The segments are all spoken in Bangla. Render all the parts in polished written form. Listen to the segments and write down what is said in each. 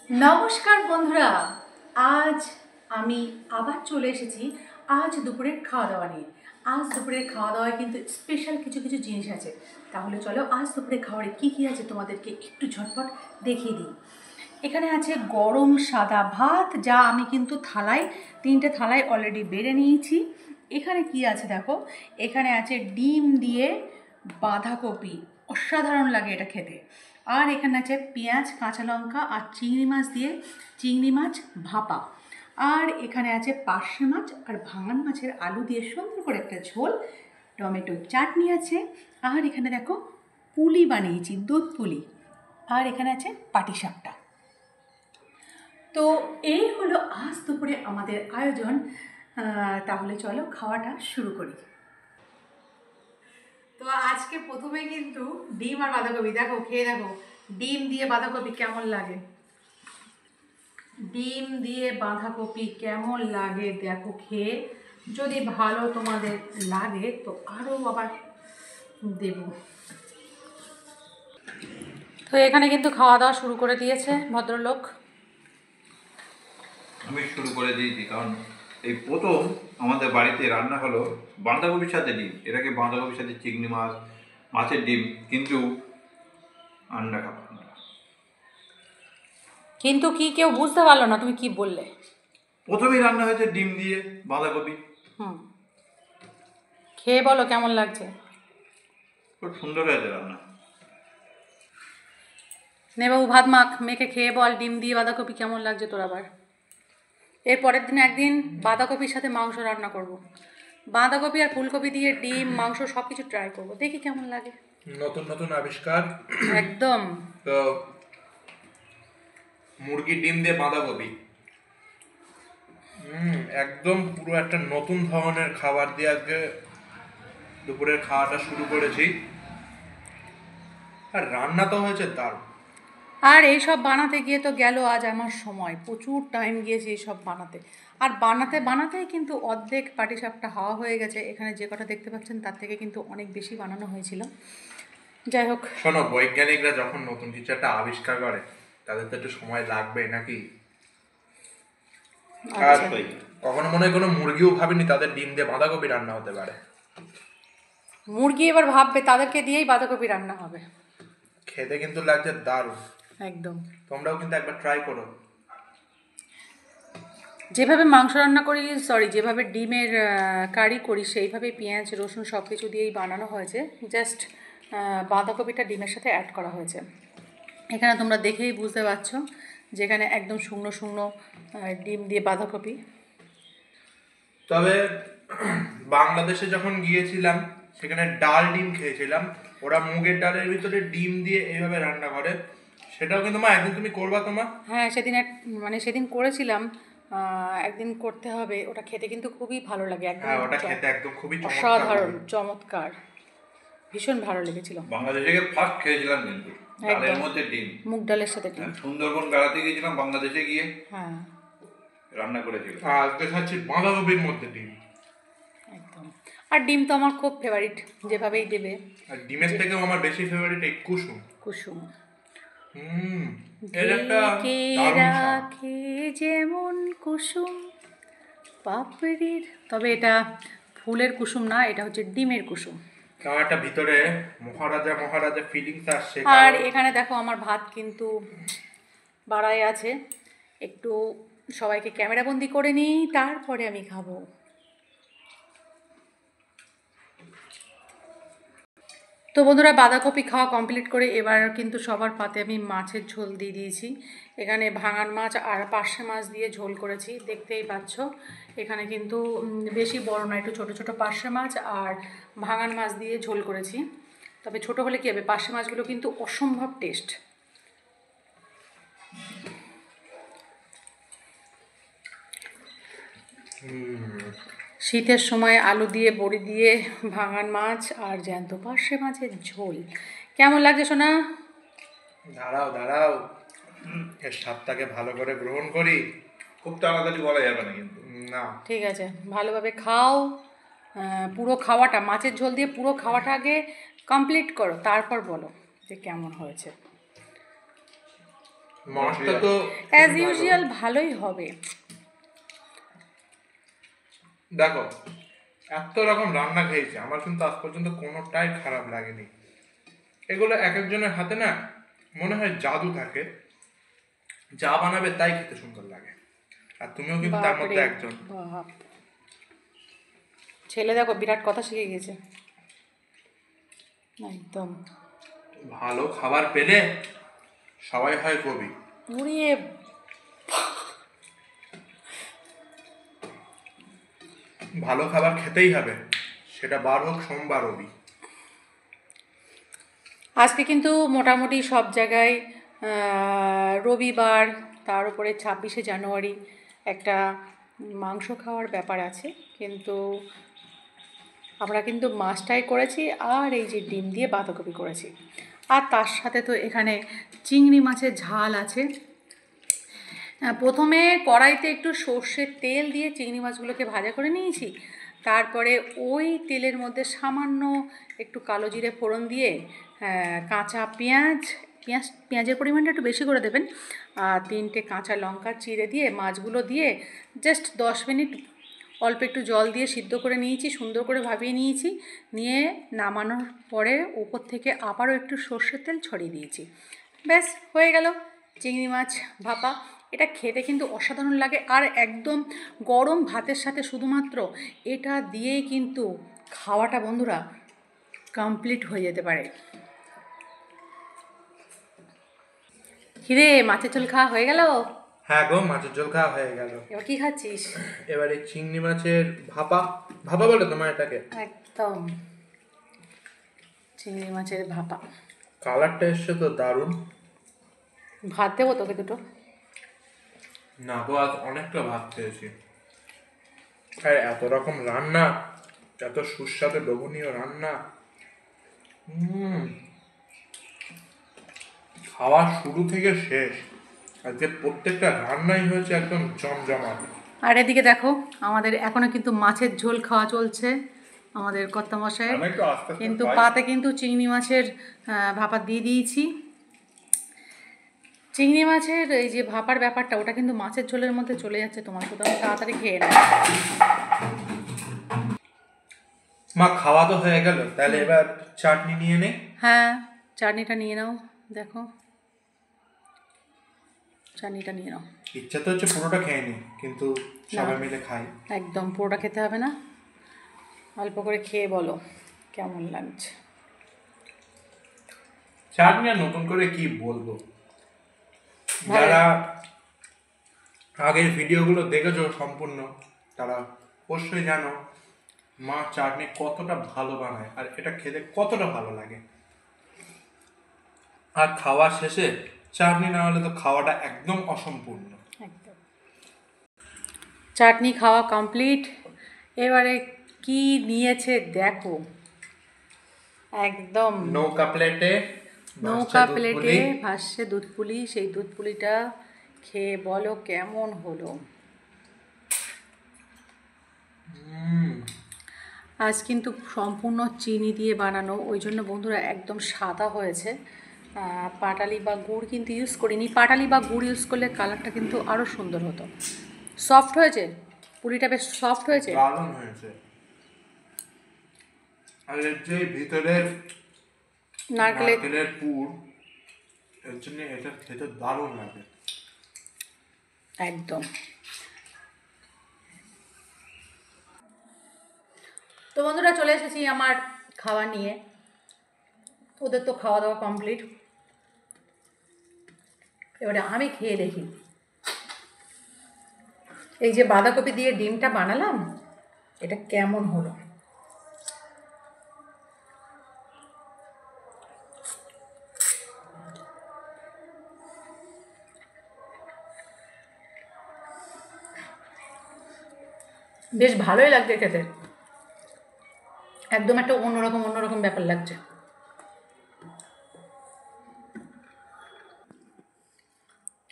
নমস্কার বন্ধুরা, আজ আমি আবার চলে এসেছি আজ দুপুরের খাওয়া দাওয়া নিয়ে। আজ দুপুরের খাওয়া দাওয়ায় কিন্তু স্পেশাল কিছু কিছু জিনিস আছে। তাহলে চলো আজ দুপুরের খাবারে কী কী আছে তোমাদেরকে একটু ঝটপট দেখিয়ে দিই। এখানে আছে গরম সাদা ভাত, যা আমি কিন্তু তিনটে থালায় অলরেডি বেড়ে নিয়েছি। এখানে কি আছে দেখো, এখানে আছে ডিম দিয়ে বাঁধাকপি, অসাধারণ লাগে এটা খেতে। আর এখানে আছে পেঁয়াজ, কাঁচা লঙ্কা আর চিংড়ি মাছ দিয়ে চিংড়ি মাছ ভাপা। আর এখানে আছে পার্শে মাছ আর ভাঙন মাছের আলু দিয়ে সুন্দর করে একটা ঝোল, টমেটো চাটনি আছে। আর এখানে দেখো পুলি বানিয়েছি, দুধ পুলি। আর এখানে আছে পাটিসাপটা। তো এই হলো আজ দুপুরে আমাদের আয়োজন। তাহলে চলো খাওয়াটা শুরু করি। তো আজকে প্রথমে কিন্তু ডিম আর বাঁধাকপি, দেখো খেয়ে দেখো ডিম দিয়ে বাঁধাকপি কেমন লাগে। ডিম দিয়ে বাঁধাকপি কেমন লাগে দেখো খেয়ে। যদি ভালো তোমাদের লাগে তো আরও আবার দেব। তো এখানে কিন্তু খাওয়া দাওয়া শুরু করে দিয়েছে ভদ্রলোক। আমি শুরু করে দিয়েছি, কারণ এই প্রথম আমাদের বাড়িতে রান্না হলো বাঁধাকপির সাথে ডিম। এটাকে বাঁধাকপির সাথে চিংড়ি মাছ, মাছের ডিম, কিন্তু আন্ডা খাবো না। কিন্তু কি কেউ বুঝতে পারলো না তুমি কি বললে? প্রথমেই রান্না হয়েছে ডিম দিয়ে বাঁধাকপি। খেয়ে বলো কেমন লাগছে। খুব সুন্দর হয়েছে রান্না। নে বাবু ভাত মাখ, মেখে খেয়ে বল ডিম দিয়ে বাঁধাকপি কেমন লাগছে তোর। আবার এর পরের দিন একদিন বাঁধাকপির সাথে মাংস রান্না করব। বাঁধাকপি আর ফুলকপি দিয়ে ডিম মাংস সব কিছু ট্রাই করবো, দেখি কেমন লাগে। নতুন নতুন আবিষ্কার একদম। তো মুরগির ডিম দিয়ে বাঁধাকপি, একদম পুরো একটা নতুন ধরনের খাবার দিয়ে আজকে দুপুরের খাওয়াটা শুরু করেছি। আর রান্না তো হয়েছে দারুণ। আর এইসব বানাতে গিয়ে তো গেল আজ আমার সময়, প্রচুর টাইম গিয়েছে এইসব বানাতে। আর বানাতেই কিন্তু অর্ধেক পাটিসাপটা হাওয়া হয়ে গেছে। এখানে যে কটা দেখতে পাচ্ছেন তার থেকে কিন্তু অনেক বেশি বানানো হয়েছিল। যাই হোক, শোনো, বৈজ্ঞানিকরা যখন নতুন কিছু একটা আবিষ্কার করে তাদের তো একটু সময় লাগবে নাকি। আর কখনো মনে হয় কোনো মুরগিও ভাবেনি তাদের ডিম দিয়ে বাঁধাকপি রান্না হতে পারে। মুরগি এবার ভাববে তাদেরকে দিয়েই বাঁধাকপি রান্না হবে। খেতে কিন্তু লাগছে দারুণ। একদম। তোমরাও কিন্তু একবার ট্রাই করো। যেভাবে মাংস রান্না করি, যেভাবে ডিমের কারি করি, সেইভাবে পেঁয়াজ রসুন সব কিছু দিয়েই বানানো হয়েছে। জাস্ট বাঁধাকপিটা ডিমের সাথে অ্যাড করা হয়েছে। এখানে তোমরা দেখেই বুঝতে পারছো যেখানে একদম শুকনো শুকনো ডিম দিয়ে বাঁধাকপি। তবে বাংলাদেশে যখন গিয়েছিলাম সেখানে ডাল ডিম খেয়েছিলাম। ওরা মুগের ডালের ভিতরে ডিম দিয়ে এইভাবে রান্না করে। সেটাও কিন্তু মা একদিন তুমি করবা তোমার। হ্যাঁ, সেদিন করেছিলাম। একদিন করতে হবে। ওটা খেতে কিন্তু খুবই ভালো লাগে। একদম ওটা খেতে একদম খুবই অসাধারণ, চমৎকার, ভীষণ ভালো লেগেছিল। বাংলাদেশে ফার্স্ট খেয়েছিলাম কিন্তু ডালের মধ্যে ডিম, মুগ ডালের সাথে ডিম। সুন্দরবন বেড়াতে গিয়েছিলাম বাংলাদেশে, গিয়ে হ্যাঁ রান্না করেছিলাম। আজকে খাচ্ছি বাঁধাকপির মধ্যে ডিম। একদম। আর ডিম তো আমার খুব ফেভারিট, যেভাবেই দেবে। আর ডিমের থেকেও আমার বেশি ফেভারিট এই কুসুম। কুসুম এর একটা রাখে যেমন কুসুম পাপড়ির, তবে এটা ফুলের কুসুম না, এটা হচ্ছে ডিমের কুসুম। আমার একটা ভিতরে মহারাজা মহারাজা ফিলিংস আসছে। আর এখানে দেখো আমার ভাত কিন্তু বাড়াই আছে। একটু সবাইকে ক্যামেরাবন্দি করে নিই, তারপরে আমি খাবো। তো বন্ধুরা, বাঁধাকপি খাওয়া কমপ্লিট করে এবার কিন্তু সবার পাতে আমি মাছের ঝোল দিয়ে দিয়েছি। এখানে ভাঙান মাছ আর পার্শে মাছ দিয়ে ঝোল করেছি, দেখতেই পাচ্ছ। এখানে কিন্তু বেশি বড় না, একটু ছোটো ছোটো পার্শে মাছ আর ভাঙান মাছ দিয়ে ঝোল করেছি। তবে ছোটো হলে কী হবে, পার্শে মাছগুলো কিন্তু অসম্ভব টেস্ট। শীতের সময় আলু দিয়ে বড়ি দিয়ে ভাঙান মাছ আর জ্যান্ত পার্শে মাছের ঝোল কেমন লাগছে শোনা? দাঁড়াও এর স্বাদটাকে ভালো করে গ্রহণ করি। খুব তাড়াতাড়ি বলা যাবে না কিন্তু। না, ঠিক আছে, ভালোভাবে খাও। পুরো খাওয়াটা, মাছের ঝোল দিয়ে পুরো খাওয়াটা আগে কমপ্লিট করো, তারপর বলো যে কেমন হয়েছে। মাছটা তো অ্যাজ ইউজুয়াল ভালোই হবে। দেখো, এত রকম রান্না খেয়েছি, আমার কিন্তু আজ পর্যন্ত কোনোটাই খারাপ লাগেনি। এগুলো এক একজনের হাতে না মনে হয় জাদু থাকে, যা বানাবে তাই খেতে সুন্দর লাগে। আর তুমিও কিন্তু তার মধ্যে একজন। বাপ, ছেলে দেখো বিরাট কথা শিখে গেছে একদম। ভালো খাবার পেলে সবাই হয় কবি। উড়িয়ে ভালো খাবার খেতেই হবে, সেটা বার হোক সোমবার রবি। আজকে কিন্তু মোটামুটি সব জায়গায় রবিবার, তার উপরে 26শে জানুয়ারি একটা মাংস খাওয়ার ব্যাপার আছে, কিন্তু আমরা কিন্তু মাছটাই করেছি আর এই যে ডিম দিয়ে বাঁধাকপি করেছি। আর তার সাথে তো এখানে চিংড়ি মাছের ঝাল আছে। প্রথমে কড়াইতে একটু সর্ষের তেল দিয়ে চিংড়ি মাছগুলোকে ভাজা করে নিয়েছি, তারপরে ওই তেলের মধ্যে সামান্য একটু কালো জিরে ফোড়ন দিয়ে কাঁচা পেঁয়াজের পরিমাণটা একটু বেশি করে দেবেন, আর 3টে কাঁচা লঙ্কা চিড়ে দিয়ে মাছগুলো দিয়ে জাস্ট 10 মিনিট অল্প একটু জল দিয়ে সিদ্ধ করে নিয়েছি, সুন্দর করে ভাবিয়ে নিয়েছি। নিয়ে নামানোর পরে ওপর থেকে আবারও একটু সর্ষের তেল ছড়িয়ে দিয়েছি। ব্যাস হয়ে গেল চিংড়ি মাছ ভাপা। এটা খেতে কিন্তু অসাধারণ লাগে, আর একদম গরম ভাতের সাথে শুধুমাত্র এটা দিয়েই কিন্তু খাওয়াটা বন্ধুরা কমপ্লিট হয়ে যেতে পারে। কিরে, মাছের ঝোল খাওয়া হয়ে গেল? হ্যাঁ গো, মাছের ঝোল খাওয়া হয়ে গেল। এবার কি খাচ্ছিস? এবারে চিংড়ি মাছের ভাপা। ভাপা বলে তোমার এটাকে? একদম চিংড়ি মাছের ভাপা। কালারটা এসছে তো দারুণ। ভাত দেবো তোকে দুটো? না গো, আজ অনেকটা ভাত খেয়েছি। আর এত রকম রান্না, এত সুস্বাদু লোভনীয় রান্না, খাওয়া শুরু থেকে শেষ আজকে প্রত্যেকটা রান্নাই হয়েছে একদম জমজমাট। আর এদিকে দেখো, আমাদের এখনো কিন্তু মাছের ঝোল খাওয়া চলছে আমাদের কর্তামশাইয়ের, কিন্তু পাতে কিন্তু চিংড়ি মাছের ভাপা দিয়ে দিয়েছি। চিংড়ি মাছের এই যে ভাপার ব্যাপারটা, ওটা কিন্তু মাছের ঝোলের মধ্যে চলে যাচ্ছে তোমার, সুতরাং তাড়াতাড়ি খেয়ে নাও। মা খাওয়া তো হয়ে গেল, তাহলে এবার চাটনি নিয়ে নে। হ্যাঁ, চাটনিটা নিয়ে নাও। দেখো, চাটনিটা নিয়ে নাও। ইচ্ছা তো হচ্ছে পুরোটা খেয়ে নি, কিন্তু সবাই মিলে খাই। একদম পুরোটা খেতে হবে না, অল্প করে খেয়ে বলো কেমন লাগছে। চাটনি আর নতুন করে কি বলবো, যারা আগের ভিডিওগুলো দেখেছো সম্পূর্ণ, তারা অবশ্যই জানো মা চাটনি কতটা ভালো বানায় আর এটা খেতে কতটা ভালো লাগে। আর খাওয়া শেষে চাটনি না হলে তো খাওয়াটা একদম অসম্পূর্ণ। একদম চাটনি খাওয়া কমপ্লিট। এবারে কি নিয়েছে দেখো, একদম নৌকা প্লেটে ভাসছে দুধ পুলি। সেই দুধ পুলিটা খেয়ে বলো কেমন হলো। আজ কিন্তু সম্পূর্ণ চিনি দিয়ে বানানো, ওই জন্য বন্ধুরা একদম সাদা হয়েছে। পাটালি বা গুড় কিন্তু ইউজ করিনি। পাটালি বা গুড় ইউজ করলে কালারটা কিন্তু আরও সুন্দর হতো। সফট হয়েছে, পুরিটা বেশ সফট হয়েছে, দারুণ হয়েছে। আর এর যে ভিতরের নারকেলের পুর, এর জন্য এটা খেতে দারুণ লাগে একদম। তো বন্ধুরা, চলে এসেছি আমার খাওয়া নিয়ে। ওদের তো খাওয়া দাওয়া কমপ্লিট, এবারে আমি খেয়ে দেখি এই যে বাঁধাকপি দিয়ে ডিমটা বানালাম, এটা কেমন হলো। বেশ ভালোই লাগছে খেতে, একদম একটা অন্যরকম ব্যাপার লাগছে।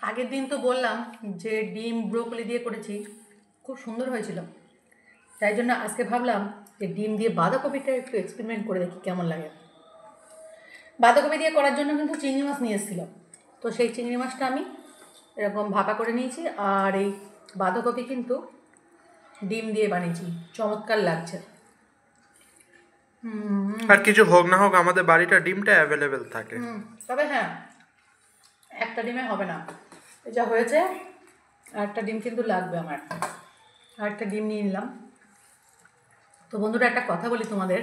আগের দিন তো বললাম যে ডিম ব্রোকলি দিয়ে করেছি, খুব সুন্দর হয়েছিল। তাই জন্য আজকে ভাবলাম যে ডিম দিয়ে বাঁধাকপিটা একটু এক্সপেরিমেন্ট করে দেখি কেমন লাগে। বাঁধাকপি দিয়ে করার জন্য কিন্তু চিংড়ি মাছ নিয়ে এসেছিল, তো সেই চিংড়ি মাছটা আমি এরকম ভাপা করে নিয়েছি। আর এই বাঁধাকপি কিন্তু ডিম দিয়ে বানিয়েছি, চমৎকার লাগছে। আর কিছু হোক না হোক আমাদের বাড়িটা ডিমটা অ্যাভেলেবেল থাকে। তবে হ্যাঁ, একটা ডিমে হবে না, যা হয়েছে একটা ডিম কিন্তু লাগবে আমার। আর একটা ডিম নিয়ে নিলাম। তো বন্ধুরা, একটা কথা বলি তোমাদের,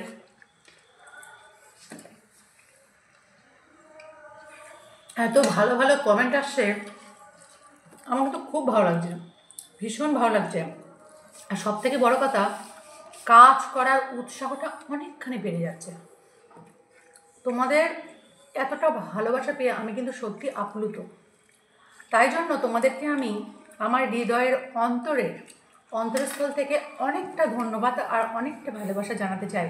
এত ভালো ভালো কমেন্ট আসছে, আমার তো খুব ভালো লাগছে, ভীষণ ভালো লাগছে। আর সব থেকে বড় কথা, কাজ করার উৎসাহটা অনেকখানি বেড়ে যাচ্ছে। তোমাদের এতটা ভালোবাসা পেয়ে আমি কিন্তু সত্যি আপ্লুত। তাই জন্য তোমাদেরকে আমি আমার হৃদয়ের অন্তরস্থল থেকে অনেকটা ধন্যবাদ আর অনেকটা ভালোবাসা জানাতে চাই,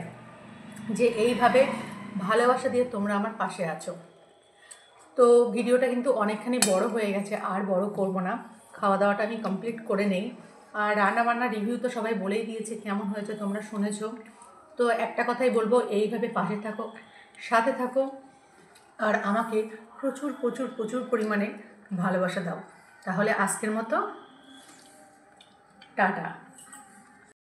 যে এইভাবে ভালোবাসা দিয়ে তোমরা আমার পাশে আছো। তো ভিডিওটা কিন্তু অনেকখানি বড় হয়ে গেছে, আর বড় করব না। খাওয়া দাওয়াটা আমি কমপ্লিট করে নেই। আর রান্নাবান্নার রিভিউ তো সবাই বলেই দিয়েছে কেমন হয়েছে, তোমরা শুনেছো। তো একটা কথাই বলবো, এইভাবে পাশে থাকো, সাথে থাকো, আর আমাকে প্রচুর প্রচুর প্রচুর পরিমাণে ভালোবাসা দাও। তাহলে আজকের মতো টাটা।